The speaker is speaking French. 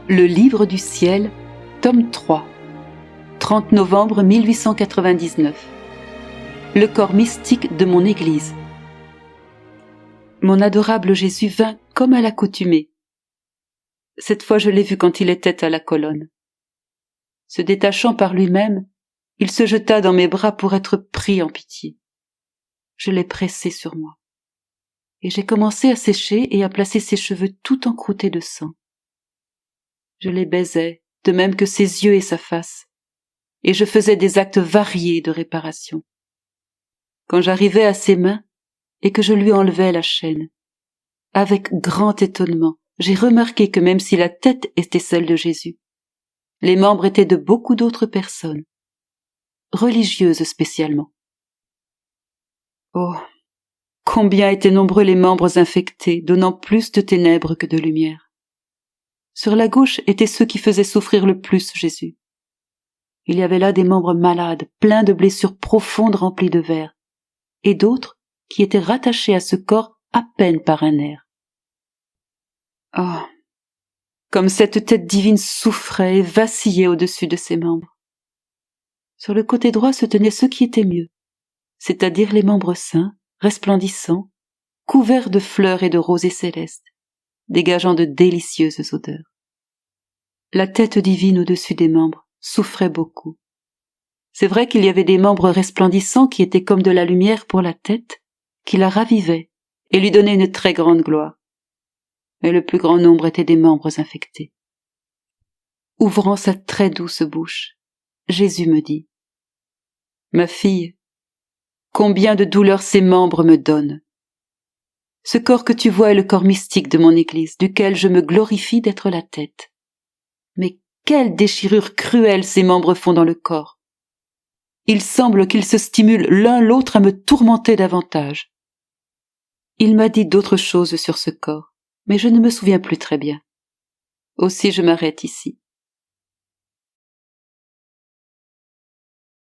Le livre du ciel, tome 3, 30 novembre 1899. Le corps mystique de mon Église. Mon adorable Jésus vint comme à l'accoutumée. Cette fois je l'ai vu quand il était à la colonne. Se détachant par lui-même, il se jeta dans mes bras pour être pris en pitié. Je l'ai pressé sur moi, et j'ai commencé à sécher et à placer ses cheveux tout encroûtés de sang. Je les baisais, de même que ses yeux et sa face, et je faisais des actes variés de réparation. Quand j'arrivais à ses mains et que je lui enlevais la chaîne, avec grand étonnement, j'ai remarqué que même si la tête était celle de Jésus, les membres étaient de beaucoup d'autres personnes, religieuses spécialement. Oh, combien étaient nombreux les membres infectés, donnant plus de ténèbres que de lumière. Sur la gauche étaient ceux qui faisaient souffrir le plus Jésus. Il y avait là des membres malades, pleins de blessures profondes remplies de vers, et d'autres qui étaient rattachés à ce corps à peine par un nerf. Oh, comme cette tête divine souffrait et vacillait au-dessus de ses membres. Sur le côté droit se tenaient ceux qui étaient mieux, c'est-à-dire les membres saints, resplendissants, couverts de fleurs et de rosées célestes, dégageant de délicieuses odeurs. La tête divine au-dessus des membres souffrait beaucoup. C'est vrai qu'il y avait des membres resplendissants qui étaient comme de la lumière pour la tête, qui la ravivaient et lui donnaient une très grande gloire. Mais le plus grand nombre étaient des membres infectés. Ouvrant sa très douce bouche, Jésus me dit : « Ma fille, combien de douleurs ces membres me donnent. Ce corps que tu vois est le corps mystique de mon Église, duquel je me glorifie d'être la tête. Mais quelle déchirure cruelle ces membres font dans le corps. Il semble qu'ils se stimulent l'un l'autre à me tourmenter davantage. Il m'a dit d'autres choses sur ce corps, mais je ne me souviens plus très bien. Aussi je m'arrête ici.